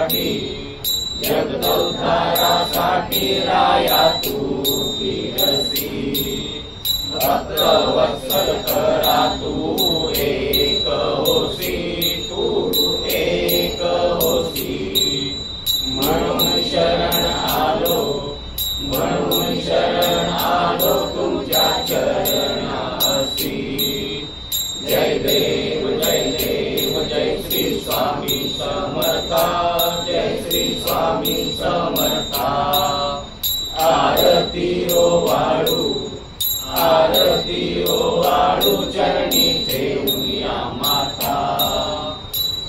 जगदोद्धारासाठी जगदोद्धारासाठी राया तू फिरसी भक्तवत्सल करा तू एक होसी तू एक होसी म्हणून शरण आलो म्हणून शरण आलो तुमच्या चरणासी जय देव जय श्री स्वामी समर्था जय श्री स्वामी समर्था आरती ओ वाळू चरणी ठेवून या माता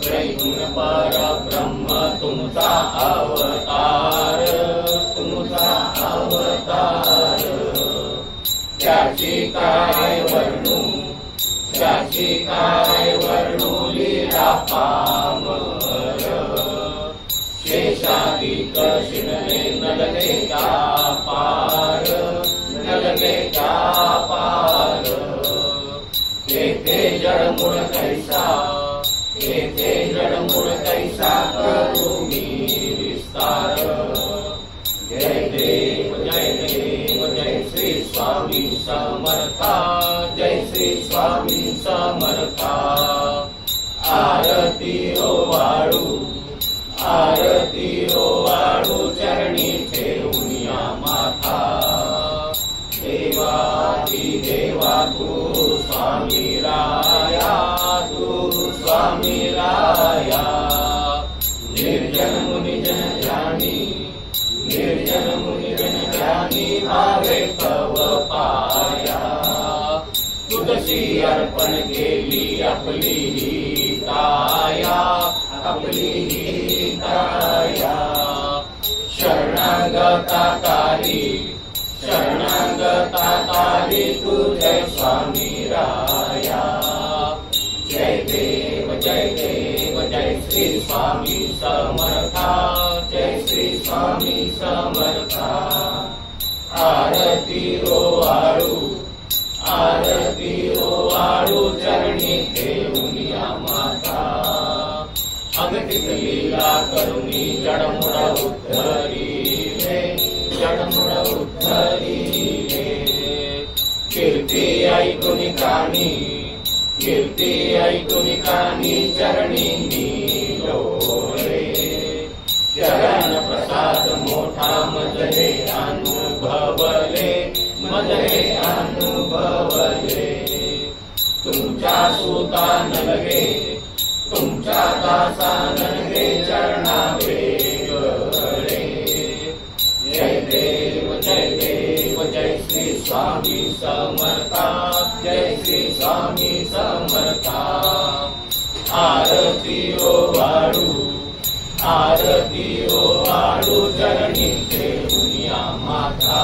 त्रैगुण परब्रह्म तुमचा अवतार त्याची काय वर्णू लीला पामर शेषादिक शिनले नलगे का पार येथे जडमूळ कैसा करू मी विस्तार जय देव जय श्री स्वामी समर्था जय श्री स्वामी समर्था आरती ओ वाळू चरणी ठेवून या माथा देवा तू स्वामी राया निर्जन मुनि जन ध्यानी भावे तव पाया तुझसी अर्पण केली आपली ही काया शरणागता तारी तुझे स्वामी राया जय देव जय श्री स्वामी समर्था जय श्री स्वामी समर्था आरती ओ वाळू चरणी ठेवून या माता अगतिक लीला करुणी जडमुळ उद्धरीले कीर्ती ऐकून कानी चरणी लोळे शरण प्रसाद मोठा मजले अनुभवले तुमच्या सुता नलगे तुमच्या दासा नलगे चरणा वेगळे जय देव जय श्री स्वामी समर्था जय श्री स्वामी समर्था आरती ओ वाळू चरणी ठेवून या माता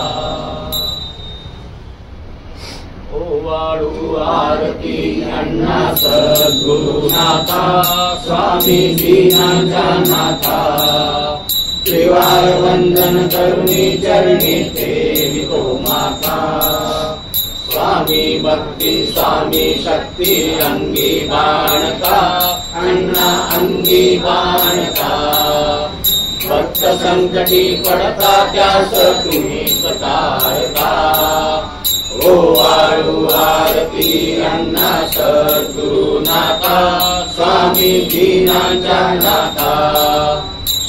ओ वाळू आरती अण्णा सद्गुरुनाथा स्वामीजीनांचा नाथा त्रिवार वंदन करुणी चरणी ठेवितो माता स्वामी भक्ती स्वामी शक्ती अंगी बाणका अण्णा अंगी बाणका भक्त संकटी पडता त्यास तुम्ही सतारता ओ वाळू आरती अण्णा सद्गुरुनाथा स्वामीजीनांचा नाथा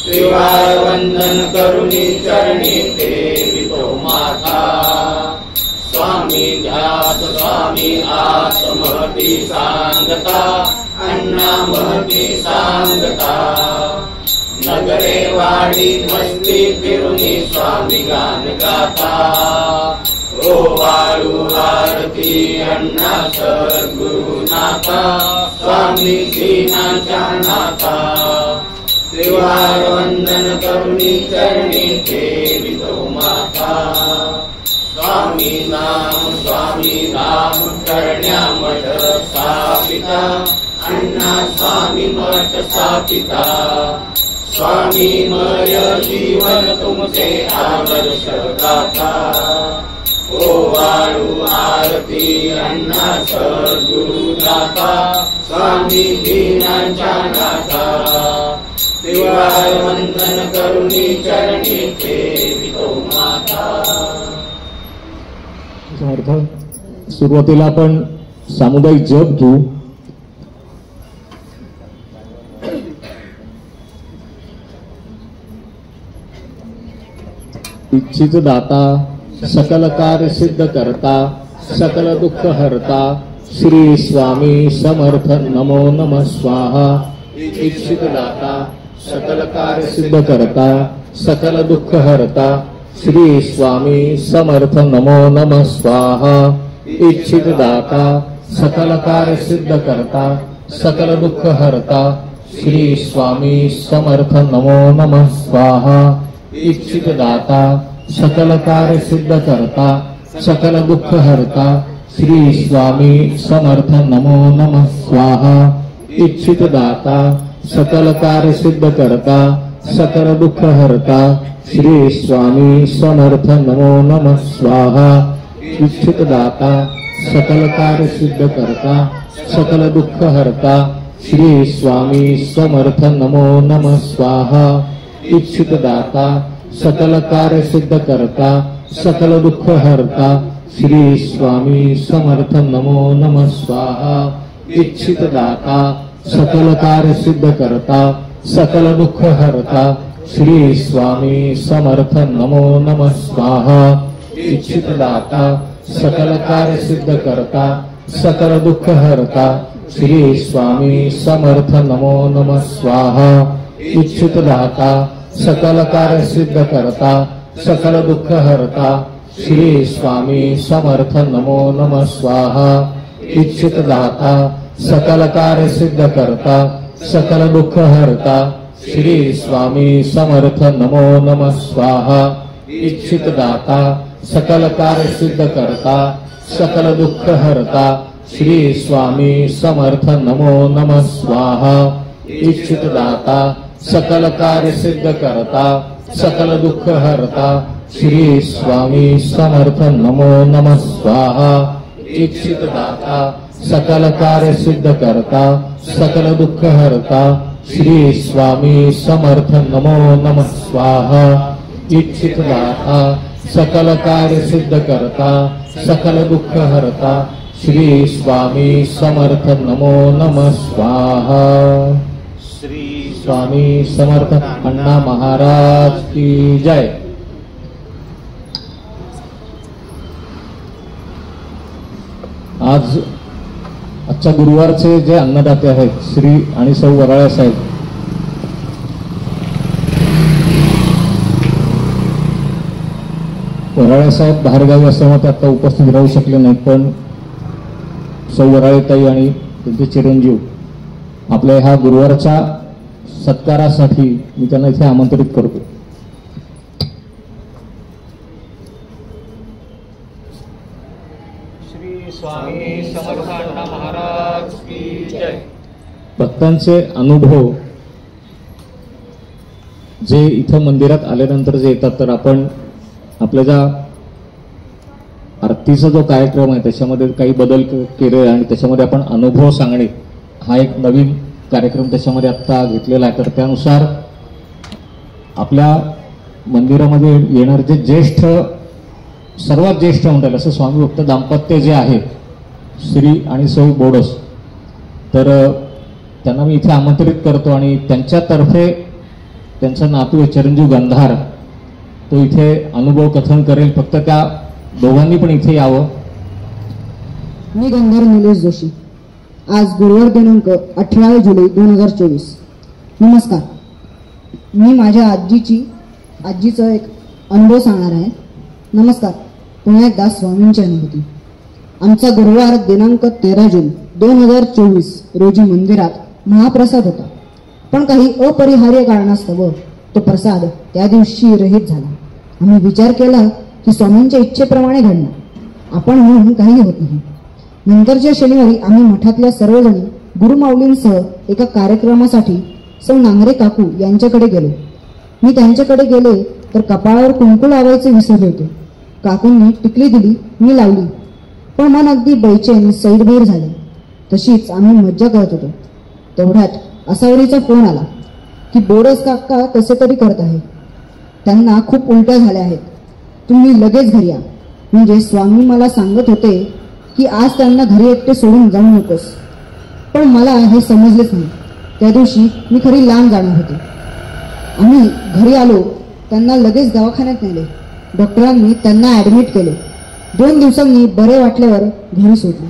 त्रिवार वंदन करुणी चरणी ठेवितो माता स्वामी ध्यास स्वामी आस महती सांगता अण्णा महती सांगता नगरे वाडी वस्ती फिरुनी स्वामी गान गाता ओ वाळू आरती अण्णा सद्गुरुनाथा स्वामीजीनांचा नाथा त्रिवार वंदन करुणी चरणी ठेवितो माता स्वामी नाम करण्या मठ स्थापिता अण्णा स्वामी मठ स्थापिता स्वामी मय जीवन तुमचे आदर्श गाथा ओ वाळू आरती अण्णा सद्गुरुनाथा स्वामीजीनांचा नाथा त्रिवार देवाय वंदन करुणी चरणी ठेवितो माता। सुरुवातीला आपण सामुदायिक जप घेऊ। इच्छित दाता सकल कार्य सिद्ध करता सकल दुःख हरता श्री स्वामी समर्थ नमो नमः स्वाहा। इच्छित दाता सकल कार्य सिद्ध करता सकल दुःख हरता श्री स्वामी समर्थ नमो नमः स्वाहा। इच्छित दाता सकल कार्य सिद्ध करता सकल दुःख हरता श्री स्वामी समर्थ नमो नमः स्वाहा। इच्छित दाता सकल कार्य सिद्ध करता सकल दुःख हरता श्री स्वामी समर्थ नमो नमः स्वाहा। इच्छित दाता सकल कार्य सिद्ध करता सकल दुःख हरता श्री स्वामी समर्थ नमो नमः स्वाहा। इच्छित दाता सकल कार्य सिद्ध करता सकल दुःख हरता श्री स्वामी समर्थ नमो नमः स्वाहा। इच्छित दाता सकल कार्य सिद्ध करता सकल दुःख हरता श्री स्वामी समर्थ नमो नमः स्वाहा। इच्छित दाता सकल कार्य सिद्ध करता सकल दुःख हरता श्री स्वामी समर्थ नमो नमः स्वाहा। इच्छित दाता सकल कार्य सिद्ध करता सकल दुःख हरता श्री स्वामी समर्थ नमो नमः स्वाहा। इच्छित दाता सकल कार्य सिद्ध करता सकल दुःख हरता श्री स्वामी समर्थ नमो नमः स्वाहा। इच्छित दाता सकल कार्य सिद्ध करता सकल दुःख हरता श्री स्वामी समर्थ नमो नमः स्वाहा। इच्छित दाता सकल कार्य सिद्ध करता सकल दुःख हरता श्री स्वामी समर्थ नमो नमः स्वाहा। इच्छित दाता सकल कार्य सिद्ध करता सकल दुःख हरता श्री स्वामी समर्थ नमो नमः स्वाहा। इच्छित दाता सकल कार्य सिद्ध करता सकल दुःख हरता श्री स्वामी समर्थ नमो नमः स्वाहा। इच्छित दाता सकल कार्य सिद्ध करता सकल दुःख हरता श्री स्वामी समर्थ नमो नमः स्वाहा। श्री स्वामी समर्थ अण्णा महाराज की जय। आजच्या गुरुवारचे जे अन्नदाते आहेत श्री आणि सौ वराळे साहेब, वराळे साहेब बाहेरगावी असल्यामुळे आता उपस्थित राहू शकले नाहीत, पण सौ वराळेताई आणि त्यांचे चिरंजीव आपल्या ह्या गुरुवारच्या सत्कारासाठी मी त्यांना इथे आमंत्रित करतो। श्री स्वामी समर्थ अण्णा महाराज की जय। भक्तांचे अनुभव जे इथं मंदिरात आल्यानंतर जे येतात, तर आपण आपल्या ज्या आरतीचा जो कार्यक्रम आहे त्याच्यामध्ये काही बदल केले आणि त्याच्यामध्ये आपण अनुभव सांगणे हा एक नवीन कार्यक्रम त्याच्यामध्ये आत्ता घेतलेला आहे। तर त्यानुसार आपल्या मंदिरामध्ये येणारे जे ज्येष्ठ, सर्वात ज्येष्ठ म्हणतात असं स्वामी भक्त दाम्पत्य जे आहे श्री आणि सौ बोडस, तर त्यांना मी इथे आमंत्रित करतो आणि त्यांच्यातर्फे त्यांचा नातू चिरंजीव गंधार तो इथे अनुभव कथन करेल। फक्त त्या दोघांनी पण इथे यावं। मी गंधार निलेश जोशी, आज गुरुवार दिनांक 18 जुलै 2024। नमस्कार। मी माझ्या आजीचा एक अनुभव सांगणार आहे। नमस्कार। पुन्हा एकदा स्वामींची अनुभूती। आमचा गुरुवार दिनांक 13 जून 2024 रोजी मंदिरात महाप्रसाद होता, पण काही अपरिहार्य कारणास्तव तो प्रसाद त्या दिवशी रहित झाला। आम्ही विचार केला की स्वामींच्या इच्छेप्रमाणे घडणार, आपण म्हणून काही होत नाही। नंतरच्या शनिवारी आम्ही मठातल्या सर्वजणी गुरुमाऊलींसह एका कार्यक्रमासाठी सौ नांगरे काकू यांच्याकडे गेलो। मी त्यांच्याकडे गेले तर कपाळावर कुंकू लावायचे विसरले होते। काकूंनी टिकली दिली, मी लावली, पण मन अगदी बैचेन सैरभैर झाले। तशीच आम्ही मज्जा करत होतो, तेवढ्यात असावरीचा फोन आला। की बोरस काका कसे तरी करत आहे. त्यांना खूप उलट्या झाल्या आहेत. तुम्ही लगेच घरी या. म्हणजे स्वामी मला सांगत होते की आज त्यांना घरी एकटे सोडून जाऊ नकोस. पण मला हे समजलेच नाही. त्या दिवशी मी खरी लांब जाणार होते. आम्ही घरी आलो. त्यांना लगेच दवाखान्यात नेले. डॉक्टरांनी त्यांना ॲडमिट केले. 2 दिवसांनी बरे वाटल्यावर घरी सोडले.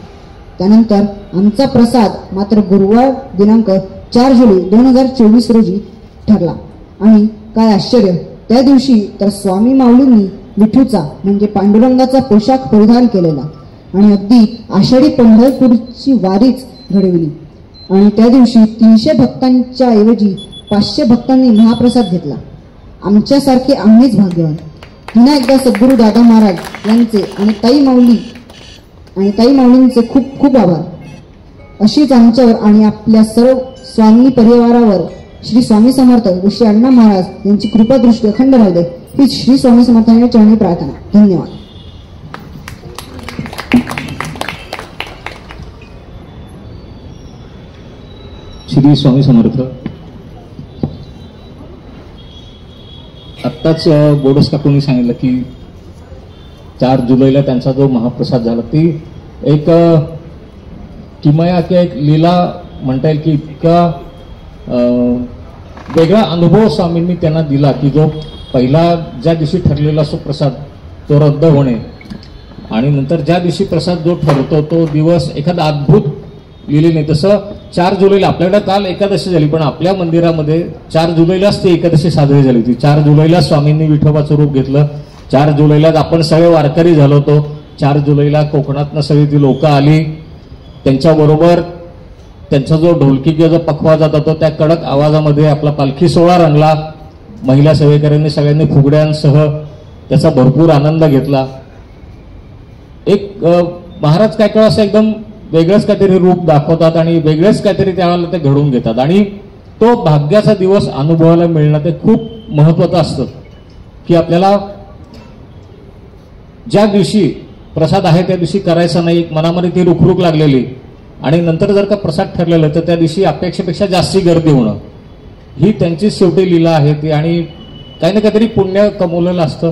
त्यानंतर आमचा प्रसाद मात्र गुरुवार दिनांक 4 जुलै 2024 रोजी ठरला. आणि काय आश्चर्य, त्या दिवशी तर स्वामी माऊलींनी विठूचा म्हणजे पांडुरंगाचा पोशाख परिधान केलेला आणि अगदी आषाढी पंढरपूरची वारीच घडविली. आणि त्या दिवशी 300 भक्तांच्या ऐवजी 500 भक्तांनी महाप्रसाद घेतला. आमच्यासारखे आम्हीच भाग्यवान. पुन्हा एकदा सद्गुरू दादा महाराज यांचे आणि ताई माऊलींचे खूप खूप आभार. अशीच आमच्यावर आणि आपल्या सर्व स्वामी परिवारावर श्री स्वामी समर्थ व श्री अण्णा महाराज यांची कृपा दृष्टी अखंड राहू दे ही श्री स्वामी समर्थांच्या चरणी प्रार्थना. धन्यवाद. श्री स्वामी समर्थ. आत्ताच बोडस काकूंनी सांगितलं की 4 जुलैला त्यांचा जो महाप्रसाद झाला ती एक किमया किंवा एक लीला म्हणता येईल की इतका वेगळा अनुभव स्वामींनी त्यांना दिला की जो पहिला ज्या दिवशी ठरलेला असतो प्रसाद तो रद्द होणे आणि नंतर ज्या दिवशी प्रसाद जो ठरतो तो दिवस एखादा अद्भुत लिहिलेने. तसं 4 जुलैला आपल्याकडे काल एकादशी झाली पण आपल्या मंदिरामध्ये 4 जुलैलाच ती एकादशी साजरी झाली होती. 4 जुलैला स्वामींनी विठोबाचं रूप घेतलं. 4 जुलैलाच आपण सगळे वारकरी झालो होतो. 4 जुलैला कोकणातनं सगळी ती लोक आली. त्यांच्याबरोबर त्यांचा जो ढोलकी किंवा जो पखवाज जात होता त्या कडक आवाजामध्ये आपला पालखी सोहळा रंगला. महिला सेवेकऱ्यांनी सगळ्यांनी फुगड्यांसह त्याचा भरपूर आनंद घेतला. एक महाराज काय काय असं एकदम वेगळंच काहीतरी रूप दाखवतात आणि वेगळेच काहीतरी त्यावेळेला ते घडवून घेतात आणि तो भाग्याचा दिवस अनुभवायला मिळणं ते खूप महत्वाचं असतं की आपल्याला ज्या दिवशी प्रसाद आहे त्या दिवशी करायचा नाही. मनामध्ये ती रुखरुख लागलेली आणि नंतर जर का प्रसाद ठरलेलं तर त्या दिवशी अपेक्षेपेक्षा जास्ती गर्दी होणं ही त्यांची शेवटी लीला आहे ती. आणि काही ना काहीतरी पुण्य कमवलेलं असतं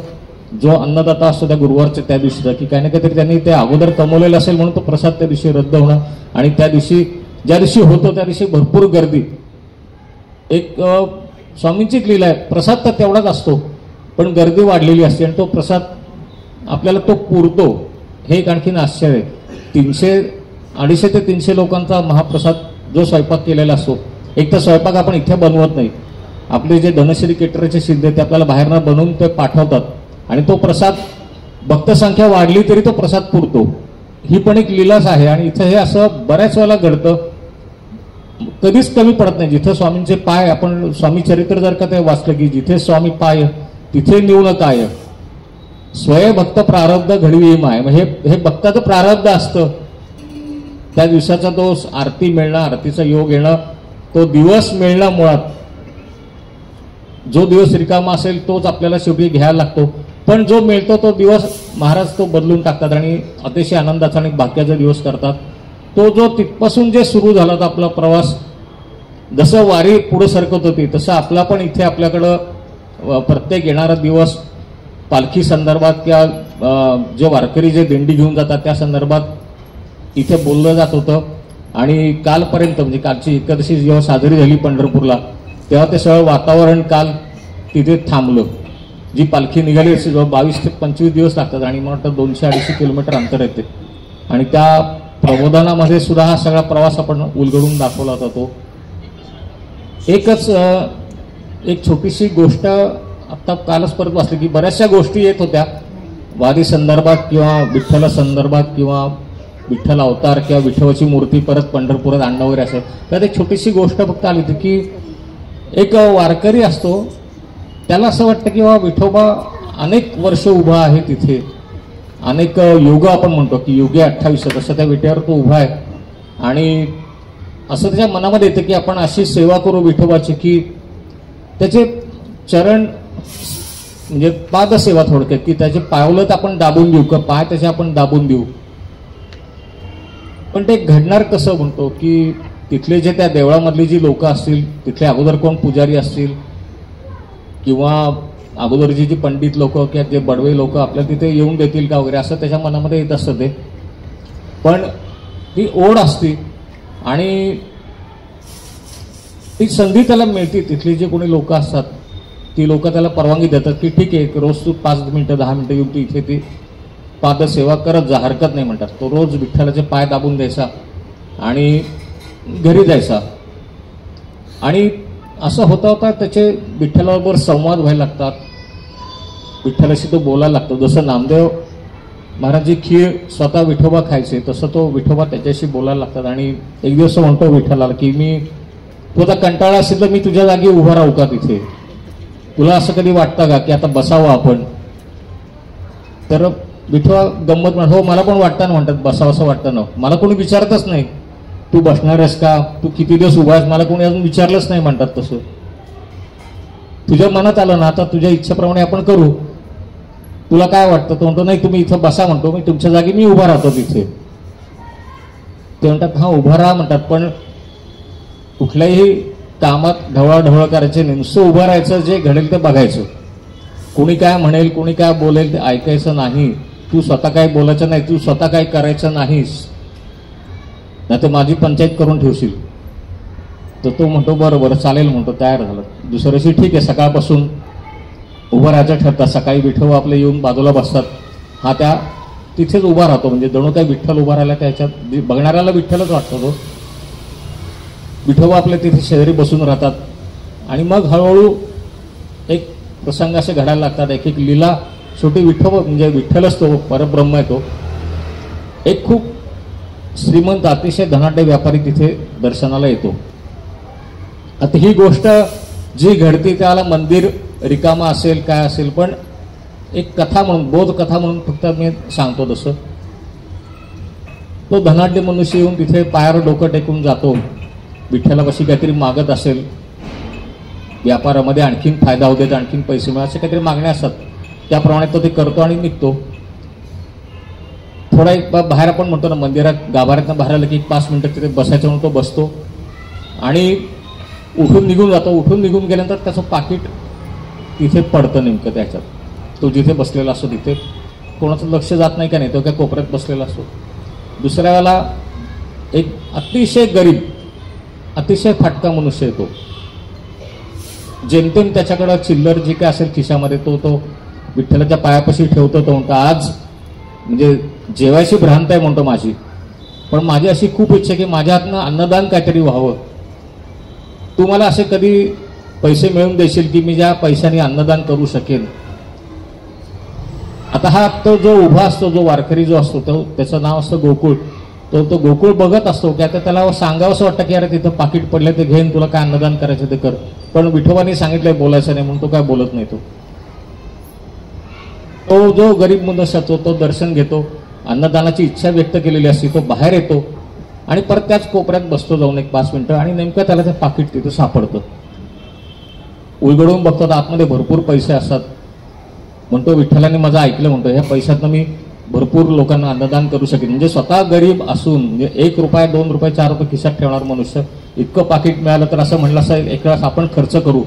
जो अन्नदाता असतो त्या गुरुवारच्या त्या दिवशीचा की काही ना काहीतरी त्यांनी ते अगोदर कमवलेलं असेल म्हणून तो प्रसाद त्या दिवशी रद्द होणं आणि त्या दिवशी ज्या दिवशी होतो त्या दिवशी भरपूर गर्दी. एक स्वामींचीच लीला आहे. प्रसाद तर तेवढाच असतो पण गर्दी वाढलेली असते आणि तो प्रसाद आपल्याला तो पुरतो हे एक आणखीन आश्चर्य आहे. 250 ते 300 लोकांचा महाप्रसाद जो स्वयंपाक केलेला असतो. एक तर स्वयंपाक आपण इथे बनवत नाही. आपले जे धनश्री केटरचे शिंदे ते आपल्याला बाहेरनं बनवून ते पाठवतात आणि तो प्रसाद भक्त संख्या वाढली तरी तो प्रसाद पुरतो. ही पण एक लीलाच आहे आणि इथं हे असं बऱ्याच वेळेला घडतं. कधीच कमी पडत नाही. जिथं स्वामींचे पाय आपण स्वामी चरित्र जर का ते वाचलं की जिथे स्वामी पाय तिथे निवण काय स्वय भक्त प्रारब्ध घडवी माय. हे भक्ताचं प्रारब्ध असतं. त्या दिवसाचा तो आरती मिळणं आरतीचा योग येणं तो दिवस मिळणं मुळात जो दिवस रिकामा असेल तोच आपल्याला शेवटी घ्यायला लागतो. पण जो मिळतो तो दिवस महाराज तो बदलून टाकतात आणि अतिशय आनंदाचा आणि भाग्याचा दिवस करतात. तो जो तिथपासून जे सुरू झाला होता आपला प्रवास जसं वारी पुढे सरकत होती तसं आपला पण इथे आपल्याकडं प्रत्येक येणारा दिवस पालखी संदर्भात किंवा जे वारकरी जे दिंडी घेऊन जातात त्या संदर्भात इथे बोललं जात होतं. आणि कालपर्यंत म्हणजे कालची एकादशी जेव्हा साजरी झाली पंढरपूरला तेव्हा ते सगळं वातावरण काल तिथे थांबलं. जी पालखी निघाली असेल 22 ते 25 दिवस लागतात आणि मला वाटतं 200-250 किलोमीटर अंतर येते आणि त्या प्रबोधनामध्ये सुद्धा हा सगळा प्रवास आपण उलगडून दाखवला होता. तो एक छोटीशी गोष्ट आता कालच परत वाचली की बऱ्याचशा गोष्टी येत होत्या वारी संदर्भात किंवा विठ्ठला संदर्भात किंवा विठ्ठल अवतार किंवा विठोबाची मूर्ती परत पंढरपुरात आणणं वगैरे असं. त्यात एक छोटीशी गोष्ट फक्त आली होती की एक वारकरी असतो त्याला असं वाटतं की विठोबा अनेक वर्ष उभा आहे तिथे. अनेक युग आपण म्हणतो की युगे 28 तसं त्या विटेवर तो उभा आहे आणि असं त्याच्या मनामध्ये येतं की आपण अशी सेवा करू विठोबाची की त्याचे चरण म्हणजे पादसेवा थोडक्यात की त्याचे पावलं आपण दाबून देऊ किंवा पाय त्याचे आपण दाबून देऊ. पण ते घडणार कसं म्हणतो की तिथले जे त्या देवळामधली जी लोक असतील, तिथले अगोदर कोण पुजारी असतील किंवा अगोदरची जी पंडित लोक किंवा जे बडवे लोक आपल्याला तिथे येऊन देतील का वगैरे असं त्याच्या मनामध्ये येत असतं ते. पण ती ओढ असती आणि ती संधी त्याला मिळते. तिथली जी कोणी लोक असतात ती लोक त्याला परवानगी देतात की ठीक आहे, रोज तू 5 मिनिटं 10 मिनिटं येऊन तू इथे ती पादसेवा करत जा, हरकत नाही म्हणतात. तो रोज विठ्ठलाचे पाय दाबून द्यायचा आणि घरी जायचा. आणि असं होता होता त्याचे विठ्ठलाबरोबर संवाद व्हायला लागतात, विठ्ठलाशी तो बोलायला लागतो. जसं नामदेव महाराजजी खीर स्वतः विठोबा खायचे, तसं तो विठोबा त्याच्याशी बोलायला लागतात. आणि एक दिवस म्हणतो विठ्ठलाला की मी तू आता कंटाळा असेल तर मी तुझ्या जागी उभा राहू का तिथे, तुला असं कधी वाटतं का की आता बसावं आपण. तर विठोबा गंमत म्हणतो, हो मला पण वाटतं ना, म्हणतात बसावं असं वाटतं ना, मला कोणी विचारतच नाही तू बसणार आहेस का, तू किती दिवस उभा आहेस, मला कोणी अजून विचारलंच नाही म्हणतात. तसं तुझ्या मनात आलं ना, आता तुझ्या इच्छेप्रमाणे आपण करू, तुला काय वाटतं. तो म्हणतो नाही तुम्ही इथं बसा, म्हणतो मी तुमच्या जागी मी उभा राहतो तिथे. ते म्हणतात हा उभा राहा म्हणतात, पण कुठल्याही कामात ढवळाढवळ करायचे नाही, नुसतं उभं राहायचं, जे घडेल ते बघायचं. कोणी काय म्हणेल कोणी काय बोलेल ते ऐकायचं नाही. तू स्वतः काय बोलायचं नाही, तू स्वतः काय करायचं नाहीस, नाही तर माझी पंचायत करून ठेवशील. तर तो म्हणतो बरं बरं चालेल म्हणतो, तयार झालं. दुसऱ्या दिवशी ठीक आहे, सकाळपासून उभं राहायचं ठरतात. सकाळी विठोबा आपले येऊन बाजूला बसतात, हा त्या तिथेच उभा राहतो. म्हणजे जणू काय विठ्ठल उभा राहिला, त्याच्यात बघणाऱ्याला विठ्ठलच वाटतो. तो विठोबा आपले तिथे शेजारी बसून राहतात. आणि मग हळूहळू एक प्रसंग असे घडायला लागतात, एक एक लीला. शेवटी विठोबा म्हणजे विठ्ठलच तो परब्रह्म आहे. तो एक खूप श्रीमंत अतिशय धनाढ्य व्यापारी तिथे दर्शनाला येतो. आता ही गोष्ट जी घडते त्याला मंदिर रिकामा असेल काय असेल, पण एक कथा म्हणून, बोध कथा म्हणून फक्त मी सांगतो. तसं तो धनाढ्य मनुष्य येऊन तिथे पायावर डोकं टेकून जातो, विठ्ठलापाशी काहीतरी मागत असेल, व्यापारामध्ये आणखीन फायदा होऊ देत, आणखीन पैसे मिळाले, असे काहीतरी मागण्या असतात. त्याप्रमाणे तो ते करतो आणि निघतो. थोडा एक बाहेर आपण म्हणतो ना, मंदिरात गाभाऱ्यातनं बाहेर आलं की 5 मिनिटं तिथे बसायचं म्हणून तो बसतो आणि उठून निघून जातो. उठून निघून गेल्यानंतर त्याचं पाकिट तिथे पडतं नेमकं त्याच्यात. तो जिथे बसलेला असतो तिथे कोणाचं लक्ष जात नाही का नाही, तो काय कोपऱ्यात बसलेला असतो. दुसऱ्या वेळेला एक अतिशय गरीब अतिशय फाटका मनुष्य येतो, जेमतेम त्याच्याकडं चिल्लर जी काय असेल खिशामध्ये तो विठ्ठलाच्या पायापाशी ठेवतो. तो म्हणतो आज म्हणजे जेवायची भ्रांत आहे म्हणतो माझी, पण माझी अशी खूप इच्छा की माझ्या हातनं अन्नदान काहीतरी व्हावं. तू मला असे कधी पैसे मिळवून देशील की मी ज्या पैशाने अन्नदान करू शकेन. आता हा तो जो उभा असतो, जो वारकरी जो असतो, तो त्याचं नाव असतं गोकुळ. तो गोकुळ बघत असतो की आता त्याला सांगावं असं वाटतं की अरे तिथं पाकिट पडलं ते घेऊन तुला काय अन्नदान करायचं ते कर, पण विठोबाने सांगितलंय बोलायचं नाही म्हणून तो काय बोलत नाही. तो जो गरीब मनुष्य तो दर्शन घेतो, अन्नदानाची इच्छा व्यक्त केलेली असते, तो बाहेर येतो आणि परत त्याच कोपऱ्यात बसतो जाऊन एक 5 मिनिटं. आणि नेमकं त्याला ते पाकिट तिथं सापडतं. उलगडून बघतो, आतमध्ये भरपूर पैसे असतात. म्हणतो विठ्ठलाने माझं ऐकलं, म्हणतो ह्या पैशातनं मी भरपूर लोकांना अन्नदान करू शकेन. म्हणजे स्वतः गरीब असून म्हणजे 1 रुपया 2 रुपये 4 रुपये खिशात ठेवणार मनुष्य इतकं पाकिट मिळालं तर असं म्हणलं असं एक वेळेस आपण खर्च करू,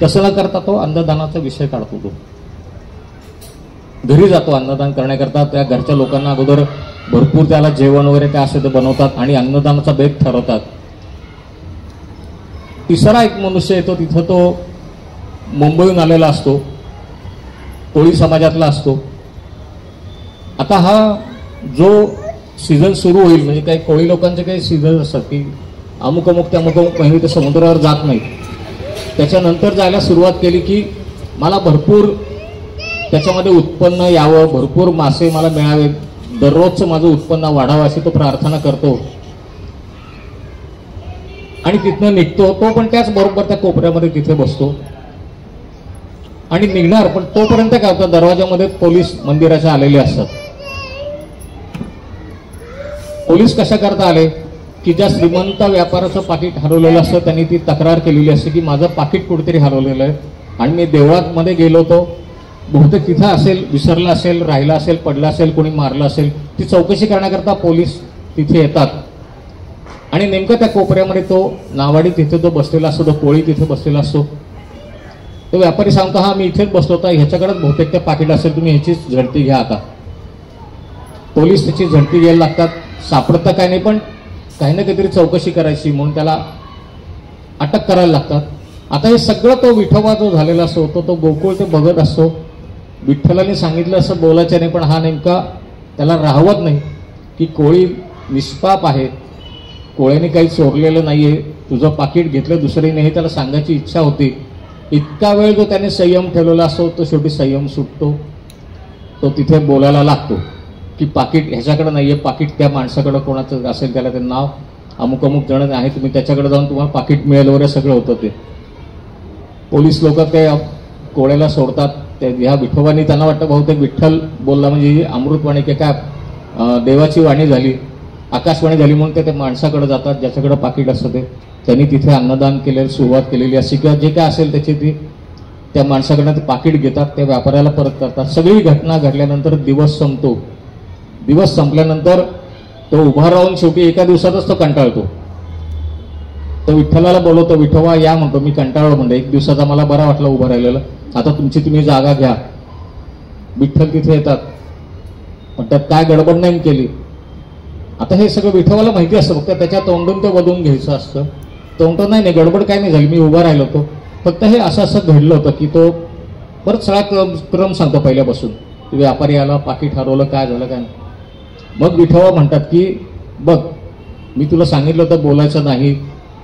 तसं न करता तो अन्नदानाचा विषय काढतो. तो घरी जातो अन्नदान करण्याकरता. त्या घरच्या लोकांना अगोदर भरपूर त्याला जेवण वगैरे काय असेल ते बनवतात आणि अन्नदानाचा बेत ठरवतात. तिसरा एक मनुष्य येतो, तिथं तो मुंबईहून आलेला असतो, कोळी समाजातला असतो. आता हा जो सीझन सुरू होईल, म्हणजे काही कोळी लोकांचे काही सीझन असतात की अमुक महिने ते समुद्रावर जात नाहीत. त्याच्यानंतर जायला सुरुवात केली की मला भरपूर त्याच्यामध्ये उत्पन्न यावं, भरपूर मासे मला मिळावे, दररोजचं माझं उत्पन्न वाढावं अशी तो प्रार्थना करतो आणि तिथनं निघतो. तो पण त्याच बरोबर त्या कोपऱ्यामध्ये तिथे बसतो आणि निघणार. पण तोपर्यंत काय होतं, दरवाजामध्ये पोलीस मंदिराच्या आलेले असतात. पोलीस कशा करता आले की ज्या श्रीमंत व्यापाराचं पाकिट हरवलेलं असतं त्यांनी ती तक्रार केलेली असते की माझं पाकिट कुठेतरी हरवलेलं आहे आणि मी देवळात मध्ये गेलो होतो, बहुतेक तिथं असेल, विसरला असेल, राहिला असेल, पडला असेल, कोणी मारलं असेल. ती चौकशी करण्याकरता पोलीस तिथे येतात आणि नेमकं त्या कोपऱ्यामध्ये तो नावाडी तिथे तो बसलेला असतो, तो कोळी तिथे बसलेला असतो. तो व्यापारी सांगतो, हा मी इथेच बसलो होता, ह्याच्याकडेच बहुतेक ते पाकिट असेल, तुम्ही ह्याचीच झडती घ्या. आता पोलीस त्याची झडती घ्यायला लागतात. सापडतं काय नाही, पण काही ना काहीतरी चौकशी करायची म्हणून त्याला अटक करायला लागतात. आता हे सगळं तो विठोबा जो झालेला असतो तो गोकुळ ते बघत असतो. विठ्ठलाने सांगितलं असं बोलायचं नाही, पण हा नेमका त्याला राहवत नाही की कोळी निष्पाप आहे, कोळ्याने काही चोरलेलं नाहीये, तुझं पाकिट घेतलं दुसरीने, हे त्याला सांगायची इच्छा होती. इतका वेळ जो त्याने संयम ठेवलेला असतो तो शेवटी संयम सुटतो. तो तिथे बोलायला लागतो की पाकिट ह्याच्याकडे नाहीये, पाकिट त्या माणसाकडे कोणाचं असेल, त्याला ते नाव अमुक अमुक जण आहे, तुम्ही त्याच्याकडे जाऊन तुम्हाला पाकिट मिळेल वगैरे सगळं होतं. ते पोलीस लोक ते कोळ्याला सोडतात. ह्या विठोबानी त्यांना वाटतं बहुतेक विठ्ठल बोलला म्हणजे ही अमृतवाणी की काय देवाची वाणी झाली, आकाशवाणी झाली, म्हणून ते माणसाकडे जातात ज्याच्याकडे पाकिट असतं ते. त्यांनी तिथे अन्नदान केलेलं सुरुवात केलेली अशी किंवा जे काय असेल त्याची ती त्या माणसाकडनं ते पाकिट घेतात, त्या व्यापाऱ्याला परत करतात. सगळी घटना घडल्यानंतर दिवस संपतो. दिवस संपल्यानंतर तो उभा राहून शेवटी एका दिवसातच तो कंटाळतो. तो विठ्ठलाला बोलवतो, विठोबा या म्हणतो, मी कंटाळलो म्हणतो, एक दिवसाचा मला बरा वाटला उभं राहिलेलं, आता तुमची तुम्ही जागा घ्या. विठ्ठल तिथे येतात, पण त्यात काय गडबड नाही केली. आता हे सगळं विठोबाला माहिती असतं, फक्त त्याच्या तोंडून ते वधून घ्यायचं असतं. तोंड नाही गडबड काय नाही झाली, मी उभा राहिलो होतो, फक्त हे असं असं घडलं होतं की तो परत सगळा क्रम सांगतो पहिल्यापासून. व्यापारी आला, पाकिट हरवलं, काय झालं काय. मग विठोबा म्हणतात की बघ, मी तुला सांगितलं होतं बोलायचं नाही,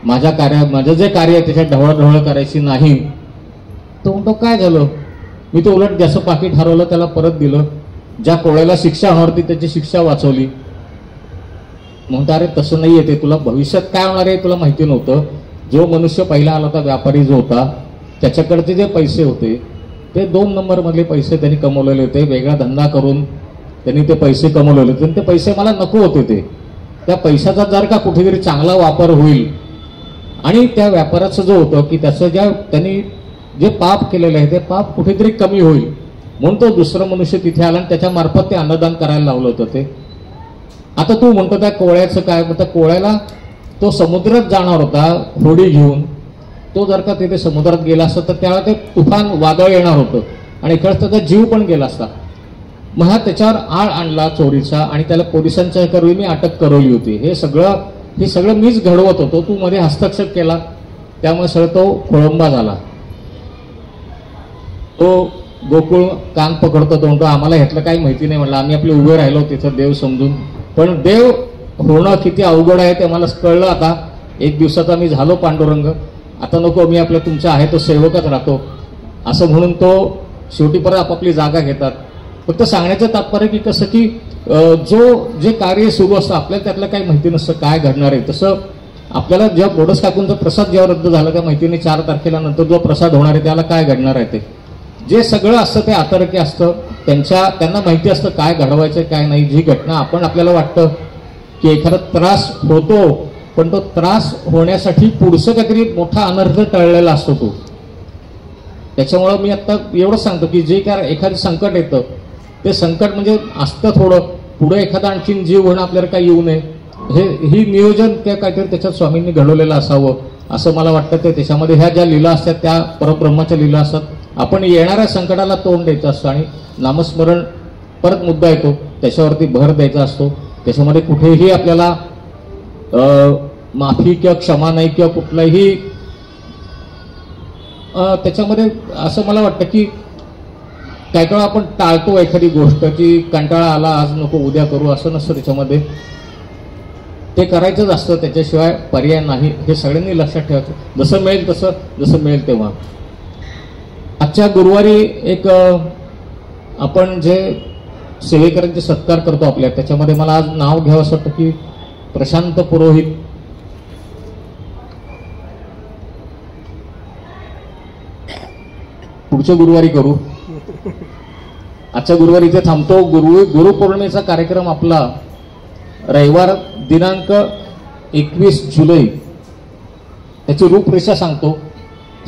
माझं जे कार्य आहे त्याच्यात ढवळाढवळ करायची नाही. तो म्हणतो काय झालं, मी तो उलट ज्याचं पाकिट हरवलं त्याला परत दिलं, ज्या कोळ्याला शिक्षा होणार होती त्याची शिक्षा वाचवली. म्हणतो अरे तसं नाही येते, तुला भविष्यात काय होणार आहे तुला माहिती नव्हतं. जो मनुष्य पहिला आला होता व्यापारी जो होता त्याच्याकडचे जे पैसे होते ते 2 नंबरमधले पैसे त्यांनी कमवलेले होते, वेगळा धंदा करून त्यांनी ते पैसे कमवलेले होते. ते पैसे मला नको होते. ते त्या पैशाचा जर का कुठेतरी चांगला वापर होईल आणि त्या व्यापाराचं जो होतं की त्याचं त्यांनी जे पाप केलेलं आहे ते पाप कुठेतरी कमी होईल म्हणून तो दुसरा मनुष्य तिथे आला आणि त्याच्या मार्फत ते अन्नदान करायला लावलं होतं. ते आता तू म्हणतो त्या कोळ्याचं काय, त्या कोळ्याला तो समुद्रात जाणार होता होडी घेऊन, तो जर का तिथे समुद्रात गेला असता तर त्याला ते तुफान वादळ येणार होतं आणि इकडे त्याचा जीव पण गेला असता. मग हा त्याच्यावर आळ आणला चोरीचा आणि त्याला पोलिसांच्या करून मी अटक करवली होती. हे सगळं मीच घडवत होतो, तू मध्ये हस्तक्षेप केला, त्यामुळे सगळं तो खोळंबा झाला. तो गोकुळ कान पकडतो, तो म्हणतो आम्हाला ह्यातलं काही माहिती नाही. म्हटलं आम्ही आपले उभे राहिलो तिथं देव समजून, पण देव होणं किती अवघड आहे ते मला कळलं. आता एक दिवसाचा मी झालो पांडुरंग, आता नको, मी आपल्या तुमचा आहे तो सेवकच राहतो असं म्हणून तो शेवटी परत आपापली जागा घेतात. फक्त सांगण्याचं तात्पर्य की कसं की जे कार्य सुरू असतं आपल्याला त्यातलं काही माहिती नसतं काय घडणार आहे. तसं आपल्याला जेव्हा बोडस काकूंचा प्रसाद जेव्हा रद्द झाला त्या माहितीने 4 तारखेला नंतर जो प्रसाद होणार आहे त्याला काय घडणार आहे, ते जे सगळं असतं ते आतरकी असतं. त्यांना माहिती असतं काय घडवायचं काय नाही. जी घटना आपल्याला वाटतं की एखादा त्रास होतो, पण तो त्रास होण्यासाठी पुढचं काहीतरी मोठा अनर्थ टळलेला असतो तो. त्याच्यामुळं मी आता एवढंच सांगतो की जे काय एखादं संकट येतं ते संकट म्हणजे असतं थोडं, पुढे एखादा आणखीन जीव होणं आपल्याला काही येऊ नये, ही नियोजन त्या काहीतरी त्याच्यात स्वामींनी घडवलेलं असावं असं मला वाटतं. ते त्याच्यामध्ये ह्या ज्या लीला असतात त्या परब्रह्माच्या लीला असतात. आपण येणाऱ्या संकटाला तोंड द्यायचं असतं आणि नामस्मरण परत मुद्दा येतो त्याच्यावरती भर द्यायचा असतो. त्याच्यामध्ये कुठेही आपल्याला माफी किंवा क्षमा नाही किंवा कुठलाही त्याच्यामध्ये असं मला वाटतं की काही वेळा आपण टाळतो एखादी गोष्ट की कंटाळा आला आज नको उद्या करू, असं नसतं. त्याच्यामध्ये ते करायचंच असतं, त्याच्याशिवाय पर्याय नाही. हे सगळ्यांनी लक्षात ठेवायचं, जसं मिळेल तसं, जसं मिळेल तेव्हा. आजच्या गुरुवारी एक आपण जे सेवेकरांचे सत्कार करतो आपल्या, त्याच्यामध्ये मला आज नाव घ्यावं असं वाटतं की प्रशांत पुरोहित. पुढच्या गुरुवारी करू, आजच्या गुरुवारी इथे थांबतो. गुरुपौर्णिमेचा कार्यक्रम आपला रविवार दिनांक 21 जुलै. त्याची रूपरेषा सांगतो.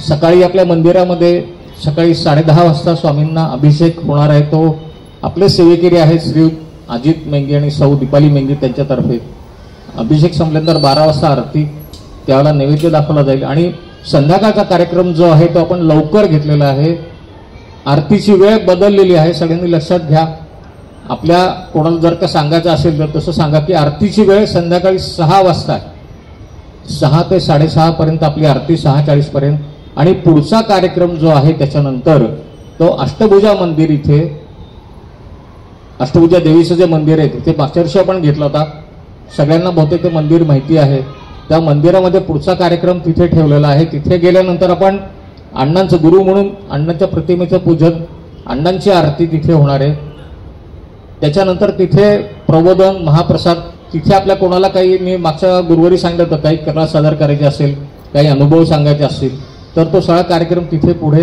सकाळी आपल्या मंदिरामध्ये सकाळी 10:30 वाजता स्वामींना अभिषेक होणार आहे. तो आपले सेवेकरी आहेत श्री अजित मेंगे आणि सौ दीपाली मेंगे त्यांच्यातर्फे. अभिषेक संपल्यानंतर 12 वाजता आरती, त्यावेळेला नैवेद्य दाखवला जाईल आणि संध्याकाळचा कार्यक्रम जो आहे तो आपण लवकर घेतलेला आहे. आरतीची वेळ बदललेली आहे, सगळ्यांनी लक्षात घ्या. आपल्या कोणाला जर का सांगायचं असेल तर तसं सांगा की आरतीची वेळ संध्याकाळी 6 वाजता आहे. 6 ते 6:30 पर्यंत आपली आरती, 6:40 पर्यंत. आणि पुढचा कार्यक्रम जो आहे त्याच्यानंतर तो अष्टभुजा मंदिर, इथे अष्टभुजा देवीचं जे मंदिर आहे तिथे मागच्या वर्षी आपण घेतला होता, सगळ्यांना बहुतेक ते मंदिर माहिती आहे. त्या मंदिरामध्ये पुढचा कार्यक्रम तिथे ठेवलेला आहे. तिथे गेल्यानंतर आपण अण्णांचं गुरु म्हणून अण्णांच्या प्रतिमेचं पूजन, अण्णांची आरती तिथे होणार आहे. त्याच्यानंतर तिथे प्रबोधन, महाप्रसाद. तिथे आपल्या कोणाला काही, मी मागच्या गुरुवारी सांगितलं होतं, काही कला सादर करायचे असेल, काही अनुभव सांगायचे असतील तर तो सगळा कार्यक्रम तिथे पुढे,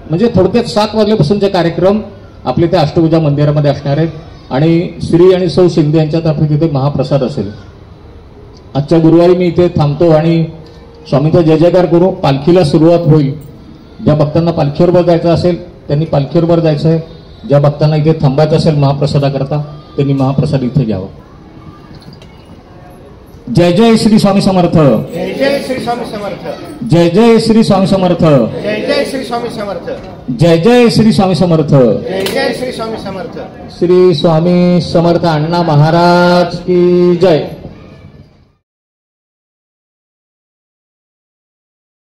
म्हणजे थोडक्यात 7 वाजल्यापासूनचे कार्यक्रम आपले त्या अष्टभुजा मंदिरामध्ये असणार आहेत. आणि श्री आणि सौ शिंदे यांच्यातर्फे तिथे महाप्रसाद असेल. आजच्या गुरुवारी मी इथे थांबतो आणि स्वामींचा जय जयकार करू. पालखीला सुरुवात होईल. ज्या भक्तांना पालखीवर जायचं असेल त्यांनी पालखीवर जायचं आहे. ज्या भक्तांना इथे थांबायचं असेल महाप्रसादाकरता त्यांनी महाप्रसाद इथे घ्यावा. जय जय श्री स्वामी समर्थ. जय जय श्री स्वामी समर्थ. जय जय श्री स्वामी समर्थ. जय जय श्री स्वामी समर्थ. जय जय श्री स्वामी समर्थ. जय जय श्री स्वामी समर्थ. श्री स्वामी समर्थ अण्णा महाराज की जय.